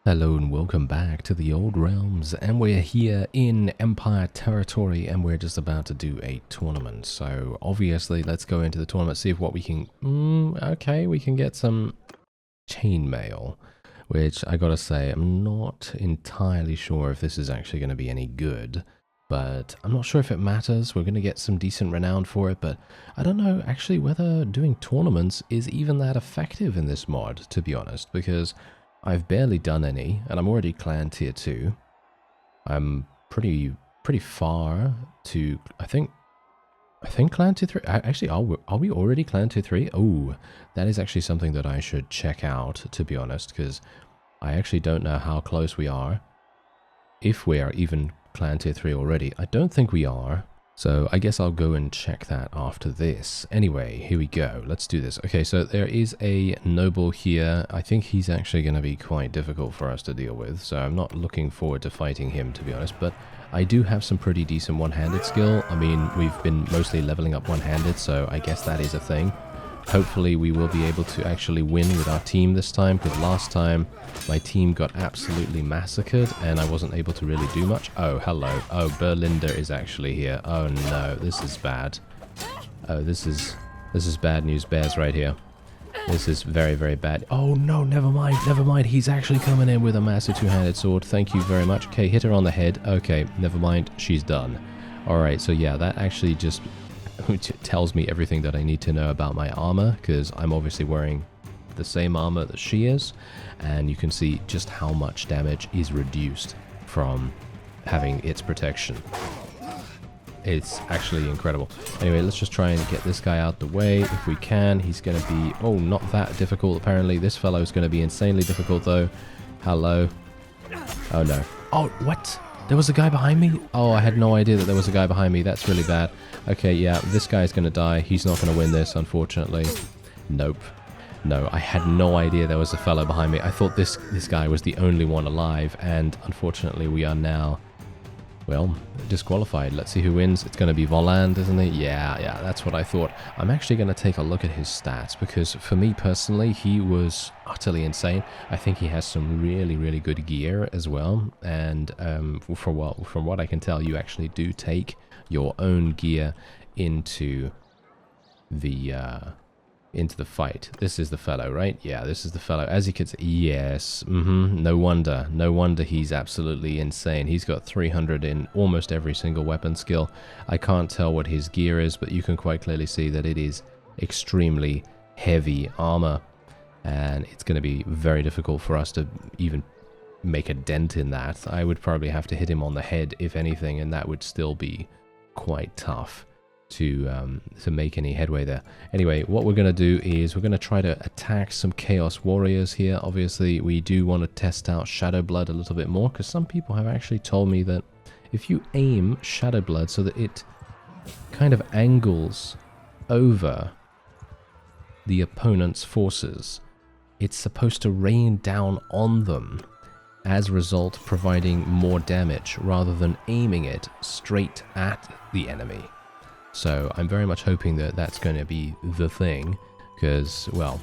Hello and welcome back to the old realms, and we're here in Empire territory and we're just about to do a tournament. So obviously let's go into the tournament, see if what we can... okay, we can get some chainmail, which I gotta say I'm not entirely sure if this is actually going to be any good, but I'm not sure if it matters. We're going to get some decent renown for it, but I don't know actually whether doing tournaments is even that effective in this mod, to be honest, because I've barely done any, and I'm already clan tier 2. I'm pretty far to, I think clan tier 3. Actually, are we already clan tier 3? Oh, that is actually something that I should check out, to be honest, because I actually don't know how close we are. If we are even clan tier 3 already. I don't think we are. So I guess I'll go and check that after this. Anyway, here we go. Let's do this. Okay, so there is a noble here. I think he's actually going to be quite difficult for us to deal with. So I'm not looking forward to fighting him, to be honest. But I do have some pretty decent one-handed skill. I mean, we've been mostly leveling up one-handed, so I guess that is a thing. Hopefully we will be able to actually win with our team this time, because last time my team got absolutely massacred and I wasn't able to really do much. Oh, hello. Oh, Berlinder is actually here. Oh no, this is bad. Oh, this is bad news bears right here. This is very, very bad. Oh no, never mind. He's actually coming in with a massive two-handed sword. Thank you very much. Okay, hit her on the head. Okay, never mind. She's done. Alright, so yeah, that actually just... which tells me everything that I need to know about my armor, because I'm obviously wearing the same armor that she is, and you can see just how much damage is reduced from having its protection. It's actually incredible. Anyway, let's just try and get this guy out the way if we can. He's going to be, oh, not that difficult apparently. This fellow is going to be insanely difficult though. Hello. Oh no. Oh, what? There was a guy behind me? Oh, I had no idea that there was a guy behind me. That's really bad. Okay, yeah, this guy's going to die. He's not going to win this, unfortunately. Nope. No, I had no idea there was a fellow behind me. I thought this guy was the only one alive, and unfortunately we are now, well, disqualified. Let's see who wins. It's going to be Voland, isn't it? Yeah, that's what I thought. I'm actually going to take a look at his stats, because for me personally, he was utterly insane. I think he has some really, really good gear as well, and from what I can tell, you actually do take your own gear into the fight. This is the fellow, right? Yeah, this is the fellow. As you can see, yes, no wonder he's absolutely insane. He's got 300 in almost every single weapon skill. I can't tell what his gear is, but you can quite clearly see that it is extremely heavy armor, and it's going to be very difficult for us to even make a dent in that. I would probably have to hit him on the head, if anything, and that would still be quite tough to make any headway there. Anyway, what we're going to do is we're going to try to attack some Chaos Warriors here. Obviously, we do want to test out Shadow Blood a little bit more, because some people have actually told me that if you aim Shadow Blood so that it kind of angles over the opponent's forces, it's supposed to rain down on them, as a result providing more damage rather than aiming it straight at the enemy. So I'm very much hoping that that's going to be the thing, because, well,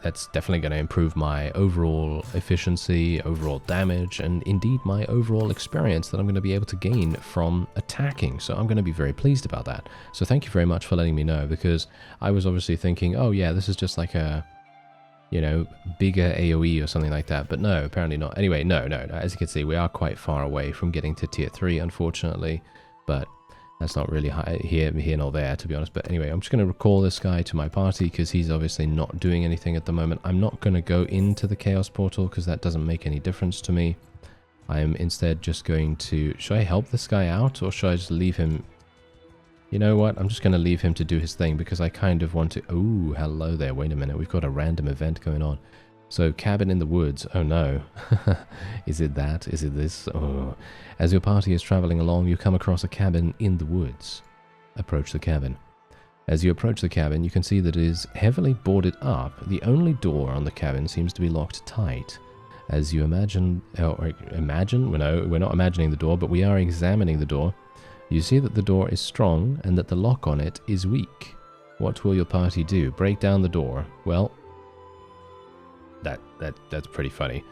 that's definitely going to improve my overall efficiency, overall damage, and indeed my overall experience that I'm going to be able to gain from attacking. So I'm going to be very pleased about that. So thank you very much for letting me know, because I was obviously thinking, oh yeah, this is just like a, you know, bigger AoE or something like that, but no, apparently not. Anyway, no, as you can see, we are quite far away from getting to tier 3, unfortunately, but that's not really here nor there, to be honest. But anyway, I'm just going to recall this guy to my party, because he's obviously not doing anything at the moment. I'm not going to go into the Chaos Portal, because that doesn't make any difference to me. I'm instead just going to... should I help this guy out, or should I just leave him... You know what? I'm just going to leave him to do his thing, because I kind of want to... Ooh, hello there. Wait a minute. We've got a random event going on. So, cabin in the woods. Oh no. Is it that? Is it this? Oh. As your party is traveling along, you come across a cabin in the woods. Approach the cabin. As you approach the cabin, you can see that it is heavily boarded up. The only door on the cabin seems to be locked tight. As you imagine... Well, no, we're not imagining the door, but we are examining the door. You see that the door is strong, and that the lock on it is weak. What will your party do? Break down the door. Well... That's pretty funny.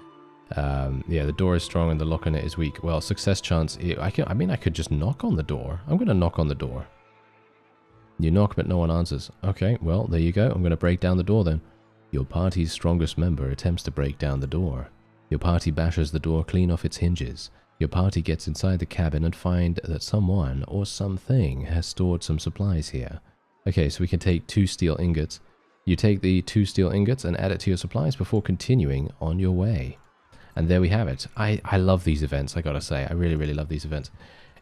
Yeah, the door is strong and the lock on it is weak. Well, success chance. I mean, I could just knock on the door. I'm going to knock on the door. You knock, but no one answers. Okay, well, there you go. I'm going to break down the door then. Your party's strongest member attempts to break down the door. Your party bashes the door clean off its hinges. Your party gets inside the cabin and find that someone or something has stored some supplies here. Okay, so we can take 2 steel ingots. You take the 2 steel ingots and add it to your supplies before continuing on your way. And there we have it. I love these events, I gotta say. I really, really love these events.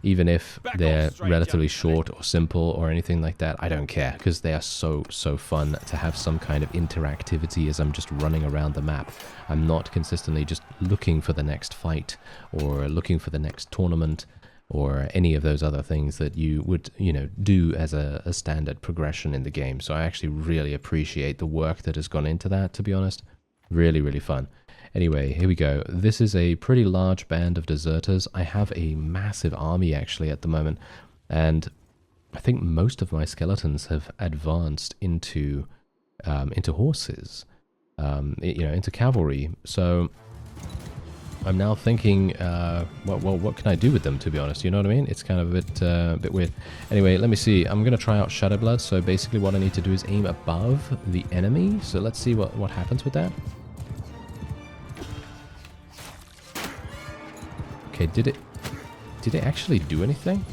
Even if they're relatively short or simple or anything like that, I don't care, because they are so fun to have some kind of interactivity as I'm just running around the map. I'm not consistently just looking for the next fight or looking for the next tournament or any of those other things that you would, you know, do as a standard progression in the game. So I actually really appreciate the work that has gone into that, to be honest. Really, really fun. Anyway, here we go. This is a pretty large band of deserters. I have a massive army actually at the moment, and I think most of my skeletons have advanced into horses, you know, into cavalry. So I'm now thinking, what can I do with them? To be honest, you know what I mean? It's kind of a bit weird. Anyway, let me see. I'm gonna try out Shadow Blood. So basically, what I need to do is aim above the enemy. So let's see what happens with that. Okay, did it actually do anything?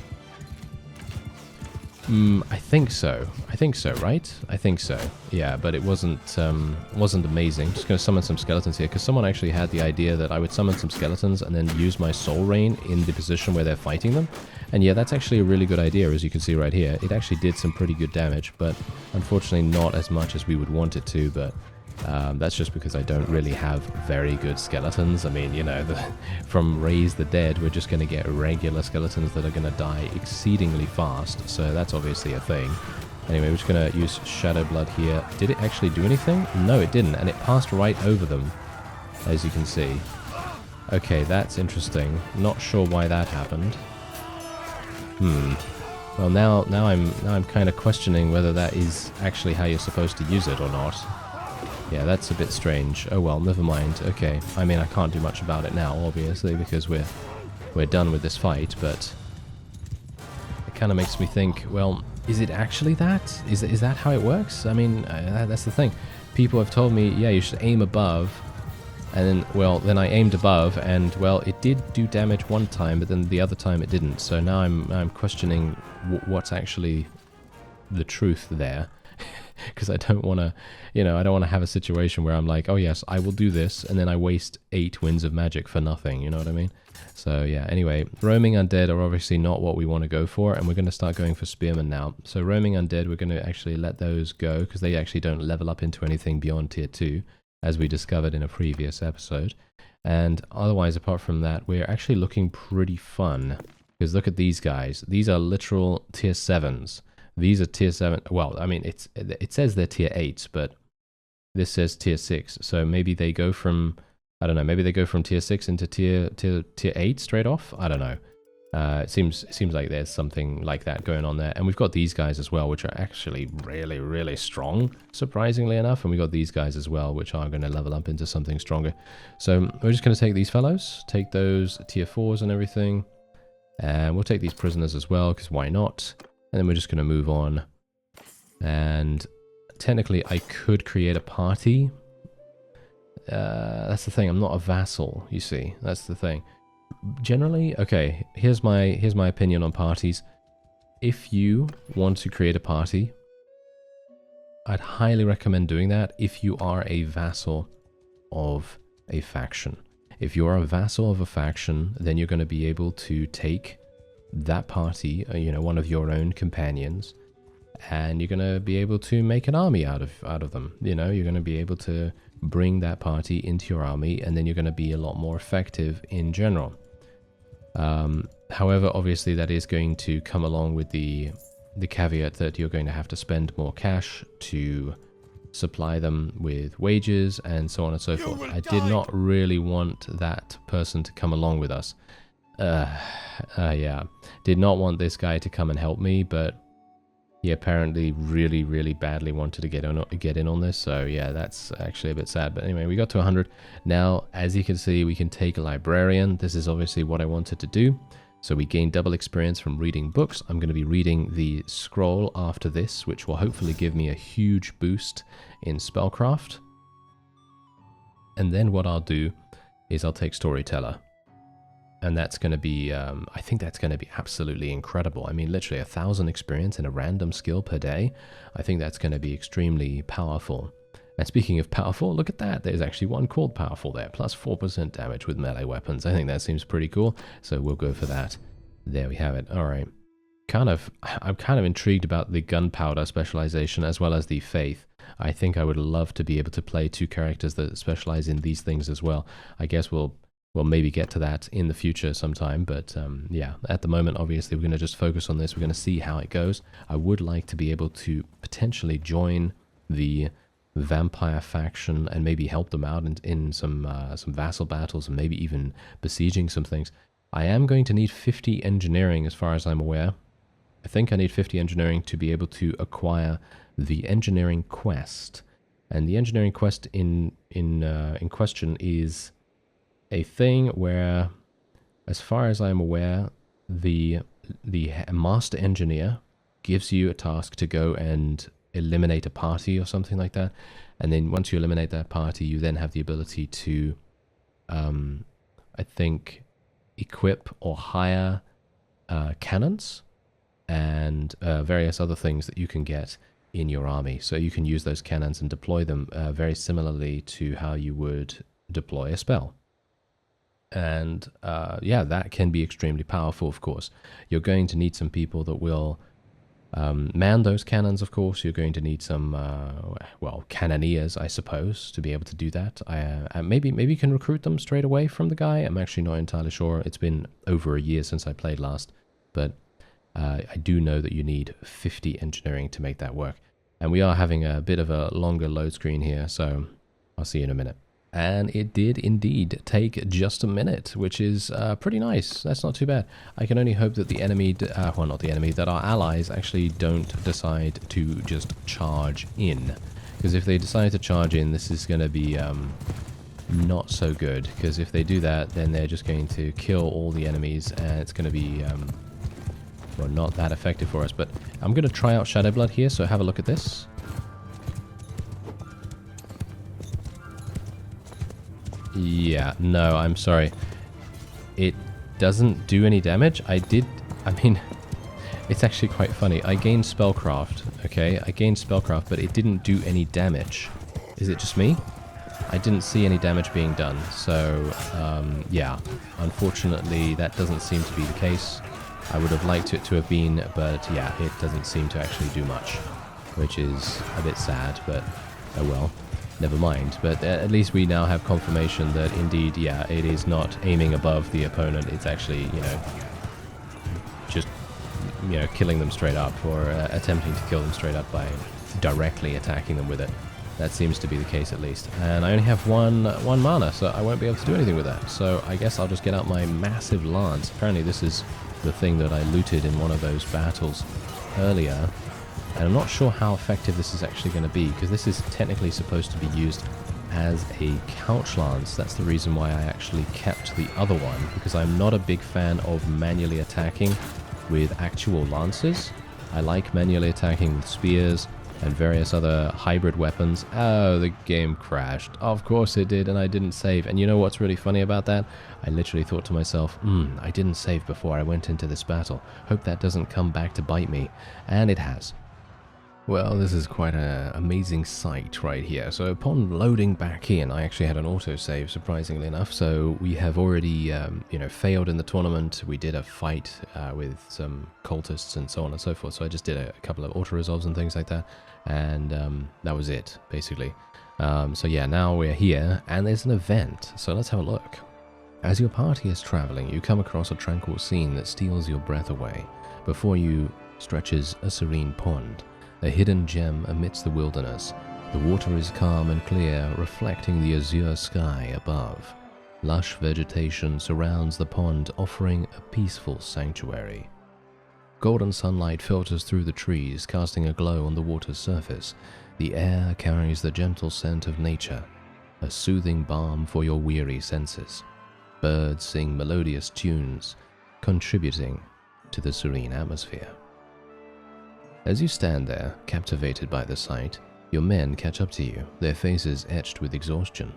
I think so. I think so, right? I think so. Yeah, but it wasn't amazing. Just gonna summon some skeletons here, because someone actually had the idea that I would summon some skeletons and then use my soul rain in the position where they're fighting them. And yeah, that's actually a really good idea, as you can see right here. It actually did some pretty good damage, but unfortunately not as much as we would want it to, but that's just because I don't really have very good skeletons. I mean, you know, from Raise the Dead, we're just going to get regular skeletons that are going to die exceedingly fast, so that's obviously a thing. Anyway, we're just going to use Shadow Blood here. Did it actually do anything? No, it didn't, and it passed right over them, as you can see. Okay, that's interesting. Not sure why that happened. Well, now I'm kind of questioning whether that is actually how you're supposed to use it or not. Yeah, that's a bit strange. Oh well, never mind. Okay, I mean, I can't do much about it now, obviously, because we're done with this fight, but it kind of makes me think, well, is it actually that? Is that how it works? I mean, that's the thing. People have told me, yeah, you should aim above, and then, well, then I aimed above, and, well, it did do damage one time, but then the other time it didn't. So now I'm questioning what's actually the truth there. Because I don't want to, you know, I don't want to have a situation where I'm like, oh yes, I will do this, and then I waste 8 winds of magic for nothing, you know what I mean? So yeah, anyway, roaming undead are obviously not what we want to go for, and we're going to start going for spearmen now. So roaming undead, we're going to actually let those go, because they actually don't level up into anything beyond tier 2, as we discovered in a previous episode. And otherwise, apart from that, we're actually looking pretty fun, because look at these guys. These are literal tier 7s. These are tier 7. Well, I mean, it says they're tier 8s, but this says tier 6. So maybe they go from, I don't know, maybe they go from tier 6 into tier 8 straight off. I don't know. It seems like there's something like that going on there. And we've got these guys as well, which are actually really, really strong, surprisingly enough. And we got these guys as well, which are going to level up into something stronger. So we're just going to take these fellows, take those tier 4s and everything. And we'll take these prisoners as well, because why not? And then we're just going to move on. And technically, I could create a party. That's the thing. I'm not a vassal, you see. That's the thing. Generally, okay, here's my opinion on parties. If you want to create a party, I'd highly recommend doing that if you are a vassal of a faction. If you're a vassal of a faction, then you're going to be able to take that party, you know, one of your own companions, and you're going to be able to make an army out of them. You know, you're going to be able to bring that party into your army, and then you're going to be a lot more effective in general. However, obviously that is going to come along with the caveat that you're going to have to spend more cash to supply them with wages and so on and so forth. I did not really want that person to come along with us. Yeah, did not want this guy to come and help me, but he apparently really, really badly wanted to get in on this. So yeah, that's actually a bit sad. But anyway, we got to 100. Now, as you can see, we can take a librarian. This is obviously what I wanted to do. So we gain double experience from reading books. I'm going to be reading the scroll after this, which will hopefully give me a huge boost in spellcraft. And then what I'll do is I'll take storyteller. And that's going to be, I think that's going to be absolutely incredible. I mean, literally 1,000 experience in a random skill per day. I think that's going to be extremely powerful. And speaking of powerful, look at that. There's actually one called powerful there. Plus 4% damage with melee weapons. I think that seems pretty cool. So we'll go for that. There we have it. All right. I'm kind of intrigued about the gunpowder specialization as well as the faith. I think I would love to be able to play 2 characters that specialize in these things as well. I guess we'll maybe get to that in the future sometime, but yeah, at the moment, obviously, we're going to just focus on this. We're going to see how it goes. I would like to be able to potentially join the vampire faction and maybe help them out in some vassal battles and maybe even besieging some things. I am going to need 50 engineering as far as I'm aware. I think I need 50 engineering to be able to acquire the engineering quest. And the engineering quest in question is a thing where, as far as I'm aware, the master engineer gives you a task to go and eliminate a party or something like that. And then once you eliminate that party, you then have the ability to, I think, equip or hire cannons and various other things that you can get in your army. So you can use those cannons and deploy them very similarly to how you would deploy a spell. And yeah, that can be extremely powerful, of course. You're going to need some people that will man those cannons, of course. You're going to need some, well, cannoneers, I suppose, to be able to do that. Maybe you can recruit them straight away from the guy. I'm actually not entirely sure. It's been over a year since I played last. But I do know that you need 50 engineering to make that work. And we are having a bit of a longer load screen here, so I'll see you in a minute. And it did indeed take just a minute, which is pretty nice. That's not too bad. I can only hope that the enemy, well, not the enemy, that our allies actually don't decide to just charge in. Because if they decide to charge in, this is going to be not so good. Because if they do that, then they're just going to kill all the enemies, and it's going to be, well, not that effective for us. But I'm going to try out Shadowblood here, so have a look at this. Yeah, no, I'm sorry. It doesn't do any damage. I mean, it's actually quite funny. I gained Spellcraft, okay? I gained Spellcraft, but it didn't do any damage. Is it just me? I didn't see any damage being done, so, yeah. Unfortunately, that doesn't seem to be the case. I would have liked it to have been, but yeah, it doesn't seem to actually do much, which is a bit sad, but oh well. Never mind, but at least we now have confirmation that indeed, yeah, it is not aiming above the opponent. It's actually, you know, just, you know, killing them straight up or attempting to kill them straight up by directly attacking them with it. That seems to be the case at least. And I only have one mana, so I won't be able to do anything with that. So I guess I'll just get out my massive lance. Apparently this is the thing that I looted in one of those battles earlier. And I'm not sure how effective this is actually going to be, because this is technically supposed to be used as a couch lance. That's the reason why I actually kept the other one, because I'm not a big fan of manually attacking with actual lances. I like manually attacking with spears and various other hybrid weapons. Oh, the game crashed. Of course it did, and I didn't save. And you know what's really funny about that? I literally thought to myself, I didn't save before I went into this battle. Hope that doesn't come back to bite me. And it has. Well, this is quite an amazing sight right here. So upon loading back in, I actually had an autosave, surprisingly enough. So we have already, you know, failed in the tournament. We did a fight with some cultists and so on and so forth. So I just did a couple of auto-resolves and things like that. And that was it, basically. So yeah, now we're here, and there's an event. So let's have a look. As your party is traveling, you come across a tranquil scene that steals your breath away. Before you stretches a serene pond, a hidden gem amidst the wilderness. The water is calm and clear, reflecting the azure sky above. Lush vegetation surrounds the pond, offering a peaceful sanctuary. Golden sunlight filters through the trees, casting a glow on the water's surface. The air carries the gentle scent of nature, a soothing balm for your weary senses. Birds sing melodious tunes, contributing to the serene atmosphere. As you stand there, captivated by the sight, your men catch up to you, their faces etched with exhaustion.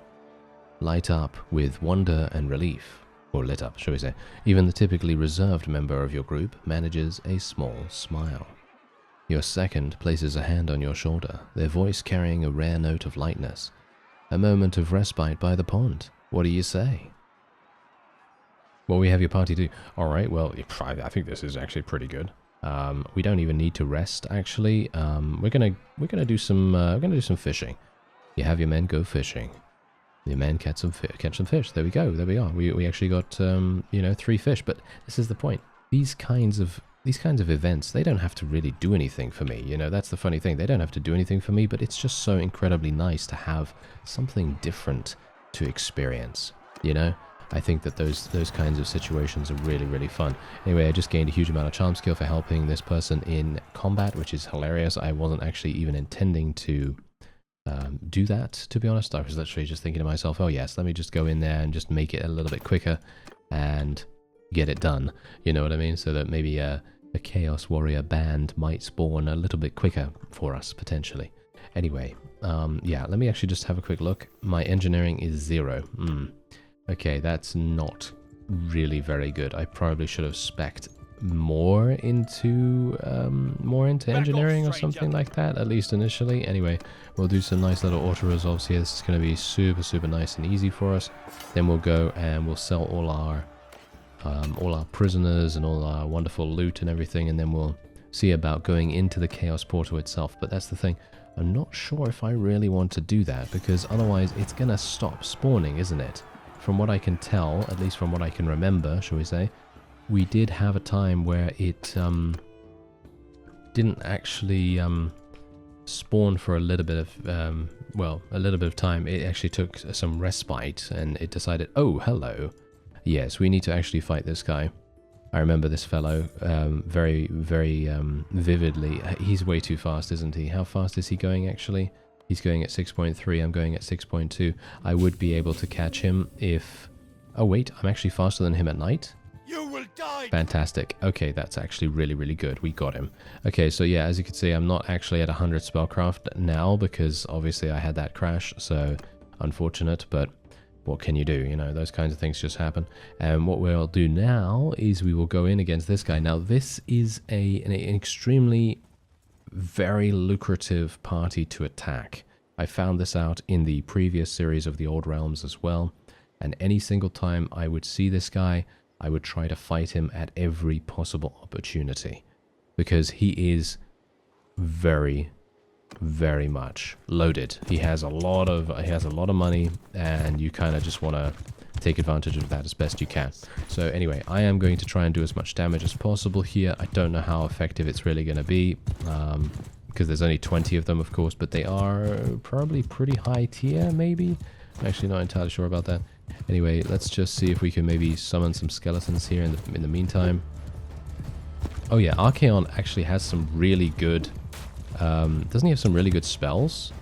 Light up with wonder and relief, or lit up, shall we say. Even the typically reserved member of your group manages a small smile. Your second places a hand on your shoulder, their voice carrying a rare note of lightness. A moment of respite by the pond. What do you say? Well, we have your party do. Alright, well, I think this is actually pretty good. We don't even need to rest, actually. We're gonna do some fishing. You have your men go fishing. Your men catch some fish. There we go. There we are. We actually got 3 fish. But this is the point. These kinds of events, they don't have to really do anything for me. You know, that's the funny thing. They don't have to do anything for me, but it's just so incredibly nice to have something different to experience. You know, I think that those kinds of situations are really, really fun. Anyway, I just gained a huge amount of charm skill for helping this person in combat, which is hilarious. I wasn't actually even intending to do that, to be honest. I was literally just thinking to myself, oh yes, let me just go in there and just make it a little bit quicker and get it done. You know what I mean? So that maybe a Chaos Warrior band might spawn a little bit quicker for us, potentially. Anyway, yeah, let me actually just have a quick look. My engineering is 0. Okay, that's not really very good. I probably should have spec'd more into engineering or something like that, at least initially. Anyway, we'll do some nice little auto resolves here. This is going to be super nice and easy for us. Then we'll go and we'll sell all our prisoners and all our wonderful loot and everything, and then we'll see about going into the Chaos Portal itself. But that's the thing, I'm not sure if I really want to do that, because otherwise it's gonna stop spawning, isn't it? From what I can tell, at least from what I can remember, shall we say, we did have a time where it didn't actually spawn for a little bit of time. It actually took some respite, and it decided, oh, hello. Yes, we need to actually fight this guy. I remember this fellow very vividly. He's way too fast, isn't he? How fast is he going, actually? He's going at 6.3, I'm going at 6.2. I would be able to catch him if... Oh, wait, I'm actually faster than him at night? You will die! Fantastic. Okay, that's actually really good. We got him. Okay, so yeah, as you can see, I'm not actually at 100 spellcraft now, because obviously I had that crash, so unfortunate, but what can you do? You know, those kinds of things just happen. And what we'll do now is we will go in against this guy. Now, this is an extremely very lucrative party to attack. I found this out in the previous series of the Old Realms as well, and any single time I would see this guy, I would try to fight him at every possible opportunity, because he is very much loaded. He has a lot of money, and you kind of just want to take advantage of that as best you can. So anyway, I am going to try and do as much damage as possible here. I don't know how effective it's really going to be, because there's only 20 of them, of course, but they are probably pretty high tier, maybe? I'm actually not entirely sure about that. Anyway, let's just see if we can maybe summon some skeletons here in the meantime. Oh yeah, Archaon actually has some really good... doesn't he have some really good spells?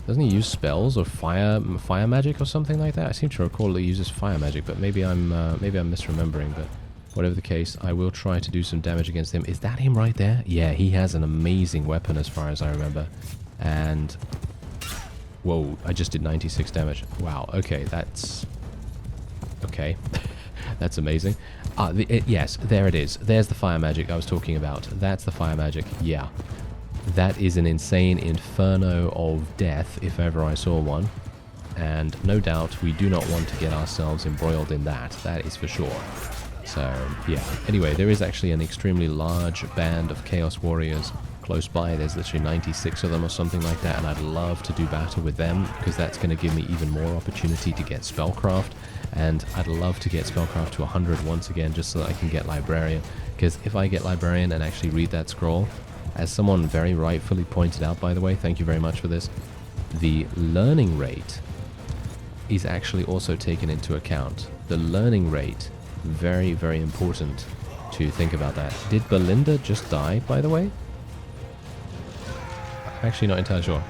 Doesn't he use spells or fire magic or something like that? I seem to recall that he uses fire magic, but maybe I'm misremembering. But whatever the case, I will try to do some damage against him. Is that him right there? Yeah, he has an amazing weapon as far as I remember. And whoa, I just did 96 damage. Wow. Okay, that's okay. That's amazing. Yes, there it is. There's the fire magic I was talking about. That's the fire magic. Yeah. That is an insane inferno of death, if ever I saw one. And no doubt we do not want to get ourselves embroiled in that. That is for sure. So, yeah. Anyway, there is actually an extremely large band of Chaos Warriors close by. There's literally 96 of them or something like that, and I'd love to do battle with them, because that's going to give me even more opportunity to get Spellcraft. And I'd love to get Spellcraft to 100 once again, just so that I can get Librarian. Because if I get Librarian and actually read that scroll, as someone very rightfully pointed out, by the way, thank you very much for this, the learning rate is actually also taken into account. The learning rate, very important to think about that. Did Belinda just die, by the way? I'm actually not entirely sure.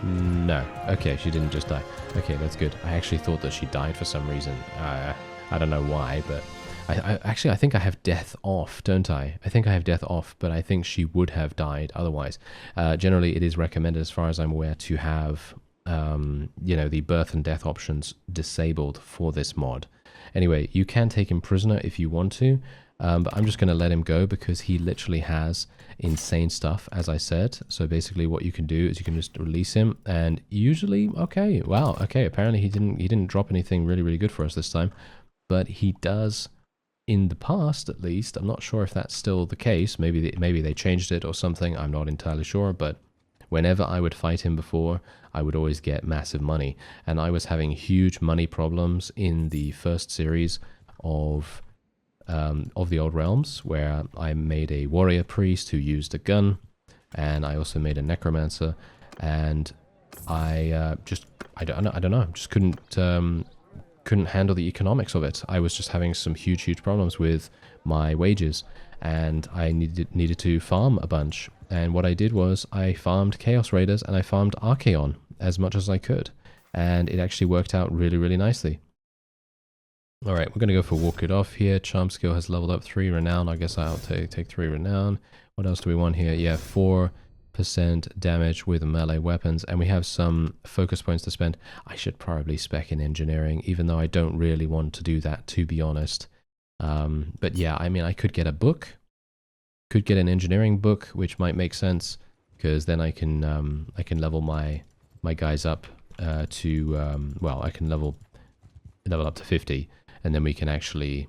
No. Okay, she didn't just die. Okay, that's good. I actually thought that she died for some reason. I don't know why, but I think I have death off, don't I? I think I have death off, but I think she would have died otherwise. Generally, it is recommended, as far as I'm aware, to have you know, the birth and death options disabled for this mod. Anyway, you can take him prisoner if you want to, but I'm just going to let him go because he literally has insane stuff, as I said. So basically what you can do is you can just release him, and usually, okay, wow, okay, apparently he didn't drop anything really, really good for us this time, but he does in the past, at least. I'm not sure if that's still the case. Maybe they changed it or something. I'm not entirely sure, but whenever I would fight him before, I would always get massive money. And I was having huge money problems in the first series of the Old Realms, where I made a warrior priest who used a gun, and I also made a necromancer, and I don't know, just couldn't handle the economics of it. I was just having some huge problems with my wages, and I needed to farm a bunch. And what I did was I farmed Chaos Raiders and I farmed Archaon as much as I could, and it actually worked out really, really nicely. Alright, we're going to go for Walk It Off here. Charm skill has leveled up 3 renown. I guess I'll take 3 renown. What else do we want here? Yeah, 4% damage with melee weapons, and we have some focus points to spend. I should probably spec in engineering, even though I don't really want to do that, to be honest. But yeah, I mean, I could get a book. Could get an engineering book, which might make sense, because then I can level my guys up to well, I can level up to 50, and then we can actually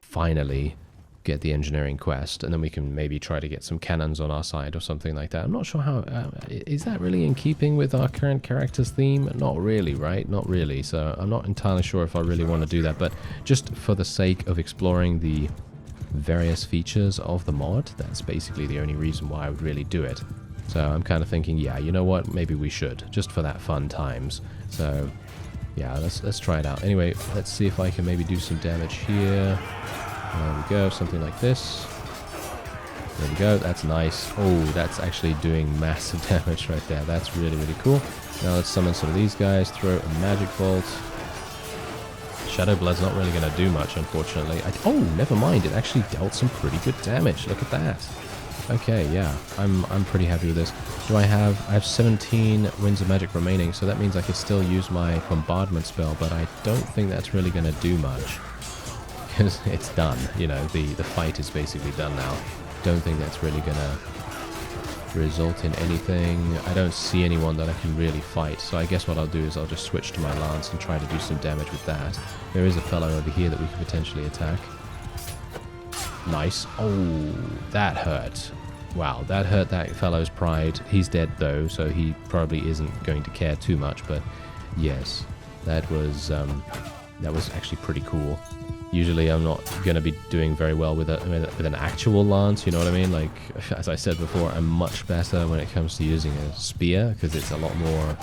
finally get the engineering quest, and then we can maybe try to get some cannons on our side or something like that. I'm not sure how is that really in keeping with our current character's theme? Not really, right? Not really. So I'm not entirely sure if I really want to do that, but just for the sake of exploring the various features of the mod, that's basically the only reason why I would really do it. So I'm kind of thinking, yeah, you know what, maybe we should, just for that fun times. So yeah, let's try it out. Anyway, let's see if I can maybe do some damage here. There we go, something like this. There we go, that's nice. Oh, that's actually doing massive damage right there. That's really, really cool. Now let's summon some of these guys, throw a magic bolt. Shadow Blood's not really going to do much, unfortunately. Oh, never mind. It actually dealt some pretty good damage. Look at that. Okay, yeah. I'm pretty happy with this. I have 17 Winds of Magic remaining, so that means I could still use my Bombardment spell, but I don't think that's really going to do much. Because it's done. You know, the fight is basically done now. Don't think that's really going to result in anything. I don't see anyone that I can really fight, so I guess what I'll do is I'll just switch to my lance and try to do some damage with that. There is a fellow over here that we could potentially attack. Nice. Oh, that hurt. Wow, that hurt that fellow's pride. He's dead though, so he probably isn't going to care too much, but yes, that was actually pretty cool. Usually I'm not going to be doing very well with an actual lance, you know what I mean? Like, as I said before, I'm much better when it comes to using a spear, because it's a lot more,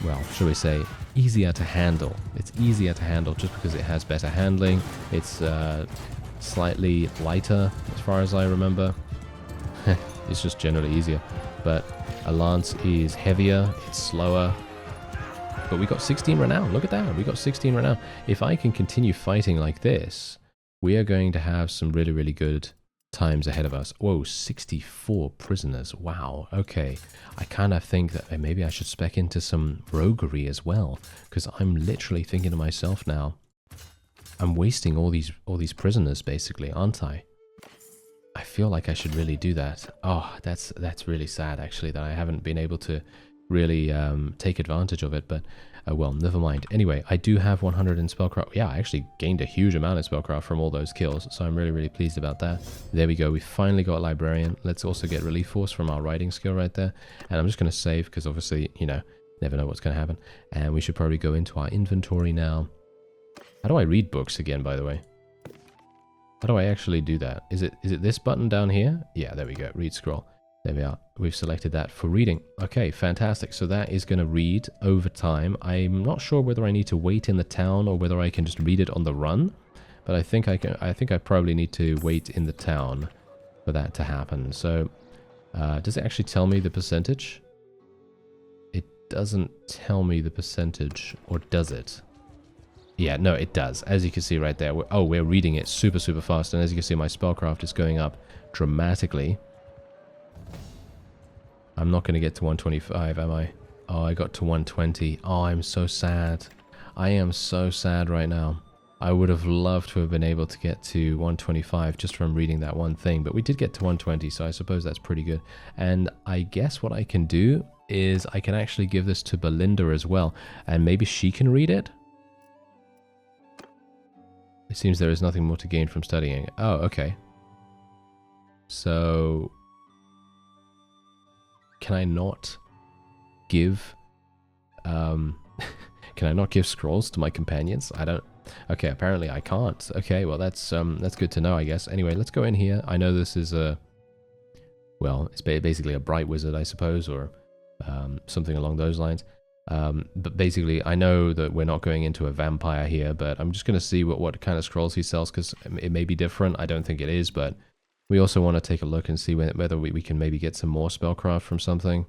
well, shall we say, easier to handle. It's easier to handle just because it has better handling. It's slightly lighter, as far as I remember. It's just generally easier. But a lance is heavier, it's slower. But we got 16 renown. Look at that. We got 16 renown. If I can continue fighting like this, we are going to have some really, really good times ahead of us. Whoa, 64 prisoners. Wow. Okay. I kind of think that maybe I should spec into some roguery as well, because I'm literally thinking to myself now, I'm wasting all these prisoners basically, aren't I? I feel like I should really do that. Oh, that's really sad actually, that I haven't been able to really take advantage of it, but well, never mind. Anyway, I do have 100 in spellcraft. Yeah, I actually gained a huge amount of spellcraft from all those kills, so I'm really, really pleased about that. There we go. We finally got librarian. Let's also get relief force from our writing skill right there, and I'm just going to save because obviously, you know, never know what's going to happen. And we should probably go into our inventory now. How do I read books again, by the way? How do I actually do that? Is it this button down here? Yeah, there we go. Read scroll. There we are. We've selected that for reading. Okay, fantastic. So that is going to read over time. I'm not sure whether I need to wait in the town or whether I can just read it on the run. But I think I can. I think I probably need to wait in the town for that to happen. So, does it actually tell me the percentage? It doesn't tell me the percentage, or does it? Yeah, no, it does. As you can see right there. We're reading it super, super fast. And as you can see, my spellcraft is going up dramatically. I'm not going to get to 125, am I? Oh, I got to 120. Oh, I'm so sad. I am so sad right now. I would have loved to have been able to get to 125 just from reading that one thing. But we did get to 120, so I suppose that's pretty good. And I guess what I can do is I can actually give this to Belinda as well. And maybe she can read it? It seems there is nothing more to gain from studying. Oh, okay. So... Can I not give can I not give scrolls to my companions? I don't. Okay, apparently I can't. Okay, well that's good to know, I guess. Anyway, let's go in here. I know this is a, well, it's basically a bright wizard, I suppose, or something along those lines. But basically, I know that we're not going into a vampire here, but I'm just going to see what kind of scrolls he sells, because it may be different. I don't think it is, but we also want to take a look and see whether we can maybe get some more spellcraft from something.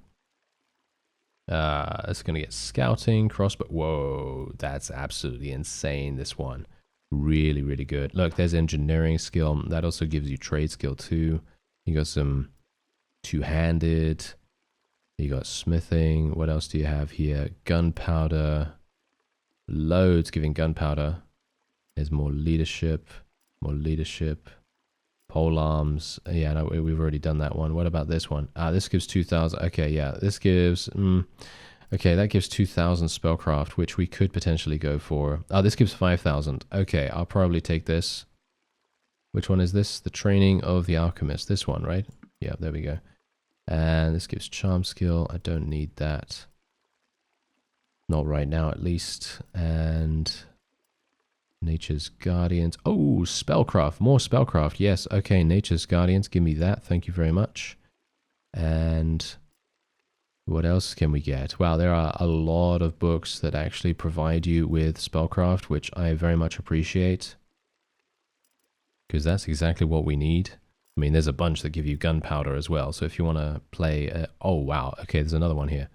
It's going to get scouting, crossbow. Whoa, that's absolutely insane, this one. Really, really good. Look, there's engineering skill. That also gives you trade skill too. You got some two-handed. You got smithing. What else do you have here? Gunpowder. Loads giving gunpowder. There's more leadership. More leadership. Pole arms. Yeah, no, we've already done that one. What about this one? This gives 2,000. Okay, yeah, this gives... okay, that gives 2,000 spellcraft, which we could potentially go for. This gives 5,000. Okay, I'll probably take this. Which one is this? The training of the alchemist. This one, right? Yeah, there we go. And this gives charm skill. I don't need that. Not right now, at least. And... Nature's Guardians. Oh, spellcraft. More spellcraft. Yes. Okay, Nature's Guardians. Give me that. Thank you very much. And what else can we get? Wow, there are a lot of books that actually provide you with spellcraft, which I very much appreciate. Because that's exactly what we need. I mean, there's a bunch that give you gunpowder as well. So if you want to play... oh, wow. Okay, there's another one here.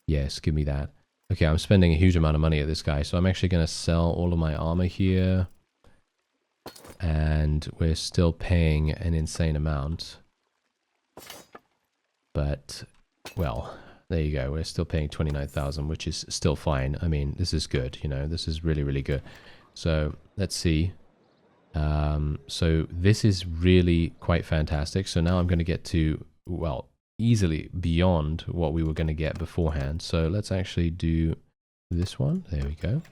Yes, give me that. Okay, I'm spending a huge amount of money at this guy, so I'm actually going to sell all of my armor here. And we're still paying an insane amount. But, well, there you go. We're still paying 29,000, which is still fine. I mean, this is good, you know. This is really, really good. So, let's see. So, this is really quite fantastic. So, now I'm going to get to, well... easily beyond what we were going to get beforehand. So let's actually do this one. There we go.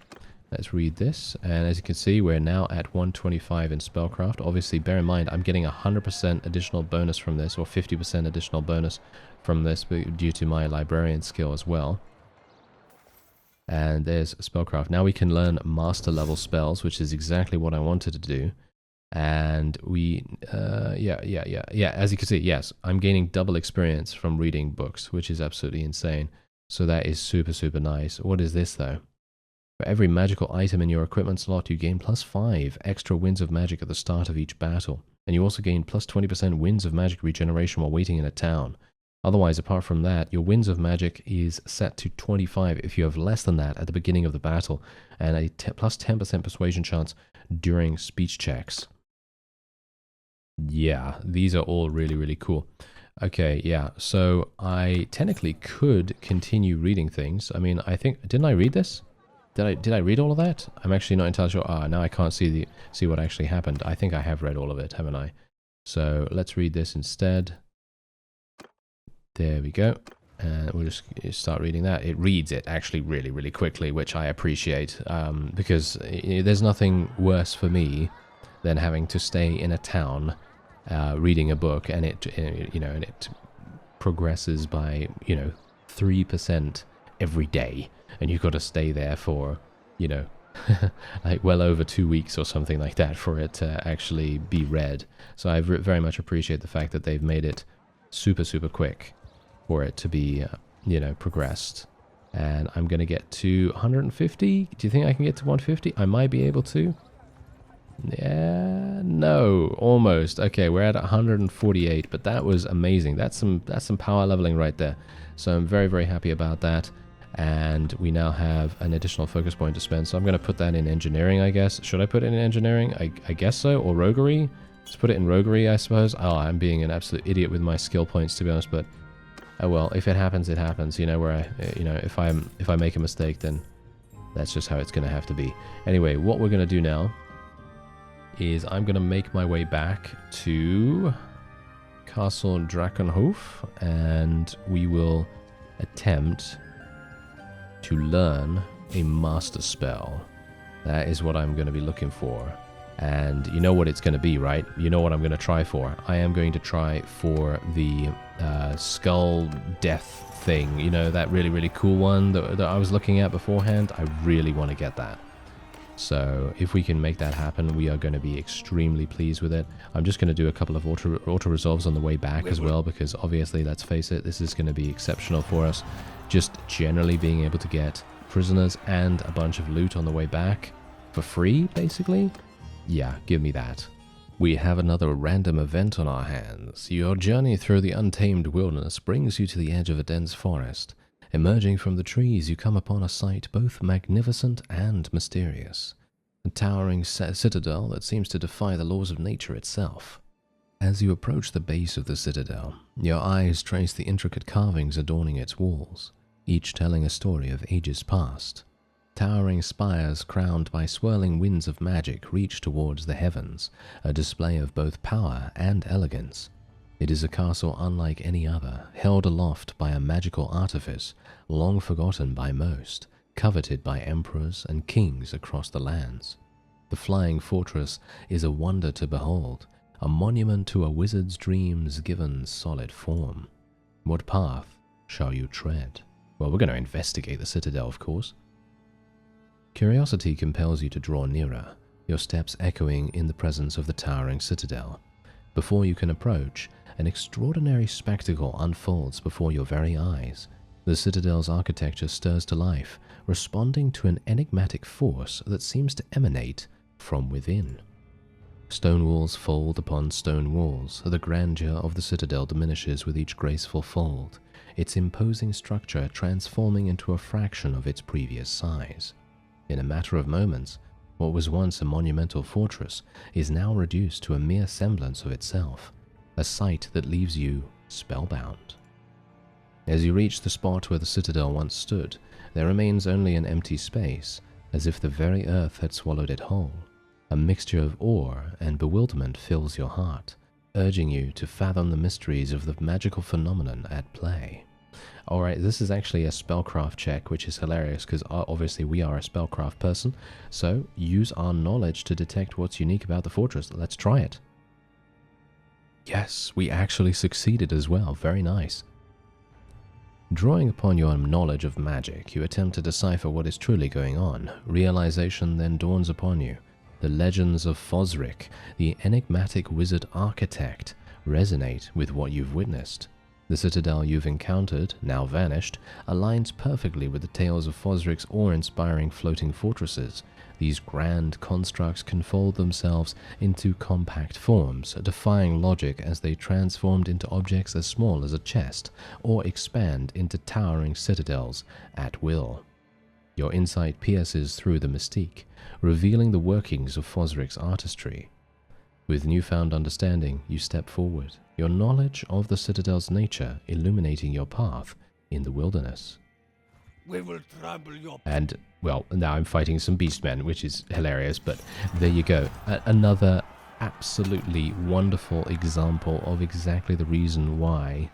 Let's read this. And as you can see, we're now at 125 in spellcraft. Obviously, bear in mind, I'm getting 100% additional bonus from this, or 50% additional bonus from this due to my librarian skill as well. And there's spellcraft. Now we can learn master level spells, which is exactly what I wanted to do. And we, yeah, as you can see, yes, I'm gaining double experience from reading books, which is absolutely insane. So that is super, super nice. What is this, though? For every magical item in your equipment slot, you gain +5 extra winds of magic at the start of each battle. And you also gain +20% winds of magic regeneration while waiting in a town. Otherwise, apart from that, your winds of magic is set to 25 if you have less than that at the beginning of the battle, and a +10% persuasion chance during speech checks. Yeah, these are all really, really cool. Okay, yeah, so I technically could continue reading things. I mean, I think, didn't I read this? Did I read all of that? I'm actually not entirely sure. Now I can't see what actually happened. I think I have read all of it, haven't I? So let's read this instead. There we go. And we'll just start reading that. It reads it actually really, really quickly, which I appreciate, because there's nothing worse for me than having to stay in a town reading a book, and it progresses by 3% every day, and you've got to stay there for like well over 2 weeks or something like that for it to actually be read. So I very much appreciate the fact that they've made it super, super quick for it to be, you know, progressed. And I'm going to get to 150. Do you think I can get to 150? I might be able to. Yeah, no, almost. Okay, we're at 148, but that was amazing. That's some power leveling right there. So I'm very, very happy about that. And we now have an additional focus point to spend. So I'm going to put that in engineering, I guess. Should I put it in engineering? I guess so. Or roguery? Let's put it in roguery, I suppose. Oh, I'm being an absolute idiot with my skill points, to be honest. But oh well, if it happens, it happens. You know, where if I make a mistake, then that's just how it's going to have to be. Anyway, what we're going to do now is I'm going to make my way back to Castle Drakenhof, and we will attempt to learn a master spell. That is what I'm going to be looking for. And you know what it's going to be, right? You know what I'm going to try for. I am going to try for the skull death thing. You know, that really, really cool one that I was looking at beforehand. I really want to get that. So if we can make that happen, we are going to be extremely pleased with it. I'm just going to do a couple of auto resolves on the way back as well, because obviously, let's face it, this is going to be exceptional for us. Just generally being able to get prisoners and a bunch of loot on the way back for free, basically. Yeah, give me that. We have another random event on our hands. Your journey through the untamed wilderness brings you to the edge of a dense forest. Emerging from the trees, you come upon a sight both magnificent and mysterious. A towering citadel that seems to defy the laws of nature itself. As you approach the base of the citadel, your eyes trace the intricate carvings adorning its walls, each telling a story of ages past. Towering spires crowned by swirling winds of magic reach towards the heavens, a display of both power and elegance. It is a castle unlike any other, held aloft by a magical artifice, long forgotten by most, coveted by emperors and kings across the lands. The flying fortress is a wonder to behold, a monument to a wizard's dreams given solid form. What path shall you tread? Well, we're going to investigate the citadel, of course. Curiosity compels you to draw nearer, your steps echoing in the presence of the towering citadel. Before you can approach, an extraordinary spectacle unfolds before your very eyes. The citadel's architecture stirs to life, responding to an enigmatic force that seems to emanate from within. Stone walls fold upon stone walls. The grandeur of the citadel diminishes with each graceful fold, its imposing structure transforming into a fraction of its previous size. In a matter of moments, what was once a monumental fortress is now reduced to a mere semblance of itself, a sight that leaves you spellbound. As you reach the spot where the citadel once stood, there remains only an empty space, as if the very earth had swallowed it whole. A mixture of awe and bewilderment fills your heart, urging you to fathom the mysteries of the magical phenomenon at play. Alright, this is actually a spellcraft check, which is hilarious because obviously we are a spellcraft person, so use our knowledge to detect what's unique about the fortress. Let's try it. Yes, we actually succeeded as well. Very nice. Drawing upon your knowledge of magic, you attempt to decipher what is truly going on. Realization then dawns upon you. The legends of Fosric, the enigmatic wizard architect, resonate with what you've witnessed. The citadel you've encountered, now vanished, aligns perfectly with the tales of Fosric's awe-inspiring floating fortresses. These grand constructs can fold themselves into compact forms, defying logic as they transformed into objects as small as a chest, or expand into towering citadels at will. Your insight pierces through the mystique, revealing the workings of Fosric's artistry. With newfound understanding, you step forward, your knowledge of the citadel's nature illuminating your path in the wilderness. We will trample your... And, well, now I'm fighting some beastmen, which is hilarious, but there you go. Another absolutely wonderful example of exactly the reason why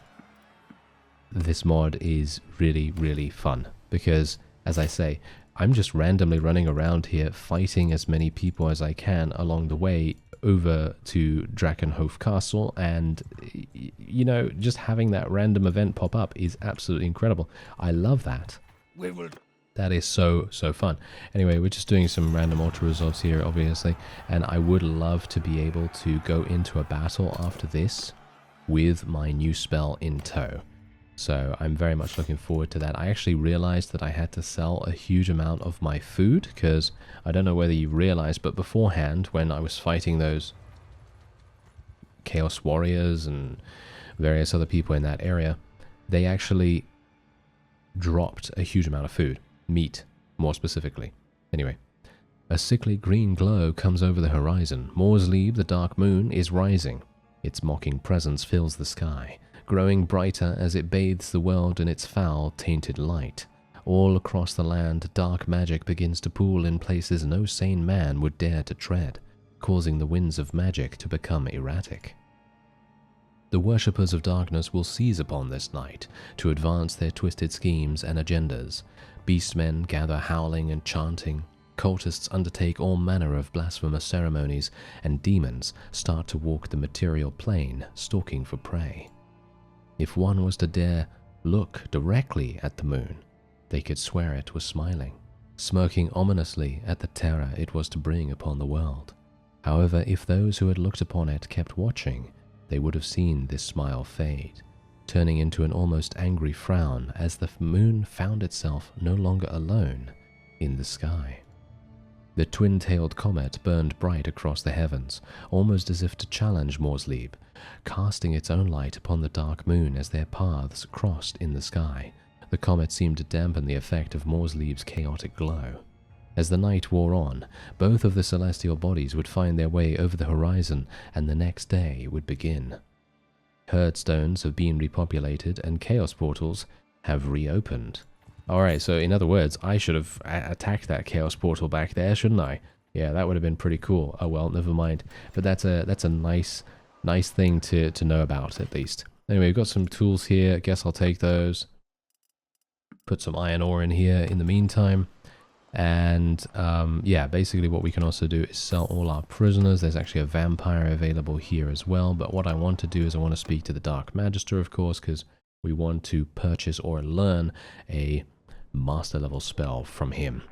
this mod is really, really fun. Because, as I say, I'm just randomly running around here fighting as many people as I can along the way over to Drakenhof Castle, and you know, just having that random event pop up is absolutely incredible. I love that. That is so fun. Anyway, we're just doing some random auto resolves here, obviously, and I would love to be able to go into a battle after this with my new spell in tow. So I'm very much looking forward to that. I actually realized that I had to sell a huge amount of my food, because I don't know whether you realized, but beforehand, when I was fighting those Chaos Warriors and various other people in that area, they actually dropped a huge amount of food. Meat, more specifically. Anyway. A sickly green glow comes over the horizon. Morslebe, the dark moon, is rising. Its mocking presence fills the sky, growing brighter as it bathes the world in its foul, tainted light. All across the land, dark magic begins to pool in places no sane man would dare to tread, causing the winds of magic to become erratic. The worshippers of darkness will seize upon this night to advance their twisted schemes and agendas. Beastmen gather howling and chanting. Cultists undertake all manner of blasphemous ceremonies, and demons start to walk the material plane, stalking for prey. If one was to dare look directly at the moon, they could swear it was smiling, smirking ominously at the terror it was to bring upon the world. However, if those who had looked upon it kept watching, they would have seen this smile fade, turning into an almost angry frown as the moon found itself no longer alone in the sky. The twin-tailed comet burned bright across the heavens, almost as if to challenge Morslebe, casting its own light upon the dark moon as their paths crossed in the sky. The comet seemed to dampen the effect of Morslebe's chaotic glow. As the night wore on, both of the celestial bodies would find their way over the horizon, and the next day would begin. Herdstones have been repopulated, and chaos portals have reopened. Alright, so in other words, I should have attacked that chaos portal back there, shouldn't I? Yeah, that would have been pretty cool. Oh well, never mind. But that's a nice thing to know about, at least. Anyway, we've got some tools here. I guess I'll take those. Put some iron ore in here in the meantime. And yeah, basically what we can also do is sell all our prisoners. There's actually a vampire available here as well. But what I want to do is I want to speak to the Dark Magister, of course, because we want to purchase or learn a master level spell from him.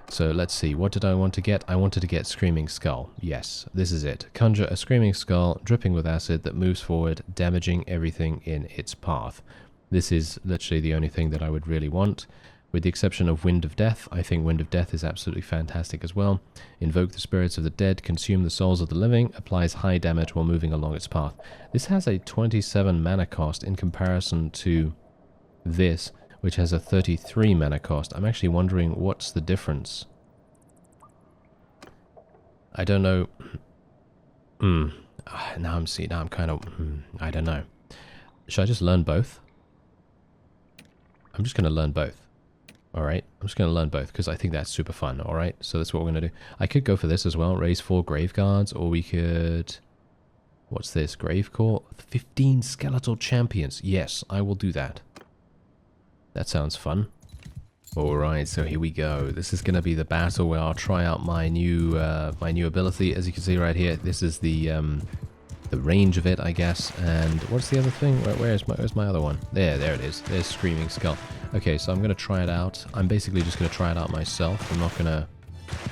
So let's see, what did I want to get? I wanted to get Screaming Skull. Yes, this is it. Conjure a Screaming Skull dripping with acid that moves forward, damaging everything in its path. This is literally the only thing that I would really want. With the exception of Wind of Death, I think Wind of Death is absolutely fantastic as well. Invoke the spirits of the dead, consume the souls of the living, applies high damage while moving along its path. This has a 27 mana cost in comparison to this, which has a 33 mana cost. I'm actually wondering what's the difference. I don't know. Now I'm kind of... I don't know. Should I just learn both? I'm just going to learn both. Alright, I'm just going to learn both because I think that's super fun. Alright, so that's what we're going to do. I could go for this as well, raise 4 Grave Guards, or we could... What's this? Gravecore? 15 Skeletal Champions. Yes, I will do that. That sounds fun. Alright, so here we go. This is going to be the battle where I'll try out my new ability. As you can see right here, this is the range of it, I guess. And what's the other thing? Where's my other one? There it is. There's Screaming Skull. Okay, so I'm going to try it out. I'm basically just going to try it out myself. I'm not going to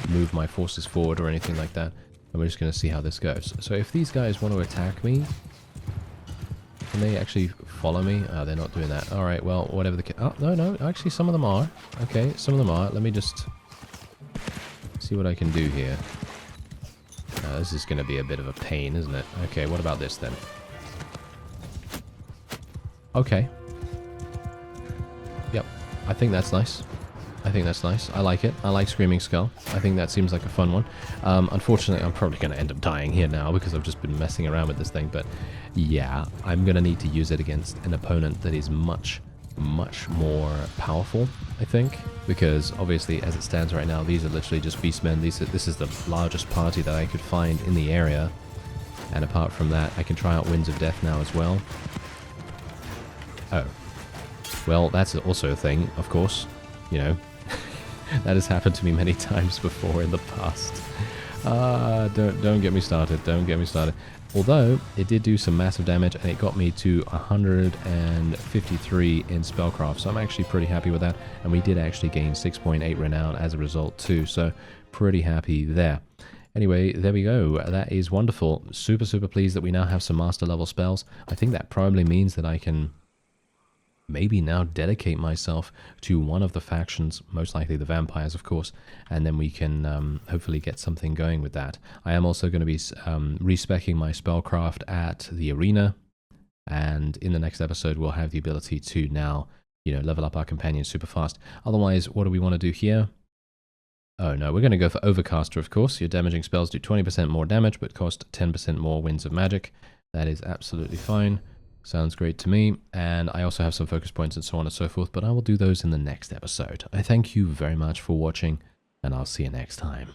move my forces forward or anything like that. And we're just going to see how this goes. So if these guys want to attack me, can they actually follow me? Oh, they're not doing that. Alright, well, whatever the... Oh, no, actually some of them are. Okay, some of them are. Let me just see what I can do here. This is going to be a bit of a pain, isn't it? Okay, what about this then? Okay. Yep, I think that's nice. I like it. I like Screaming Skull. I think that seems like a fun one. Unfortunately, I'm probably going to end up dying here now because I've just been messing around with this thing. But yeah, I'm going to need to use it against an opponent that is much more powerful, I think. Because obviously, as it stands right now, these are literally just beastmen. This is the largest party that I could find in the area. And apart from that, I can try out Winds of Death now as well. Oh. Well, that's also a thing, of course. You know. That has happened to me many times before in the past. Don't get me started. Don't get me started. Although, it did do some massive damage, and it got me to 153 in Spellcraft, so I'm actually pretty happy with that. And we did actually gain 6.8 Renown as a result too, so pretty happy there. Anyway, there we go. That is wonderful. Super, super pleased that we now have some master level spells. I think that probably means that I can maybe now dedicate myself to one of the factions, most likely the vampires, of course, and then we can hopefully get something going with that. I am also going to be respecking my spellcraft at the arena, and in the next episode we'll have the ability to now, you know, level up our companions super fast. Otherwise, what do we want to do here? Oh no, we're going to go for Overcaster, of course. Your damaging spells do 20% more damage, but cost 10% more winds of magic. That is absolutely fine. Sounds great to me. And I also have some focus points and so on and so forth, but I will do those in the next episode. I thank you very much for watching, and I'll see you next time.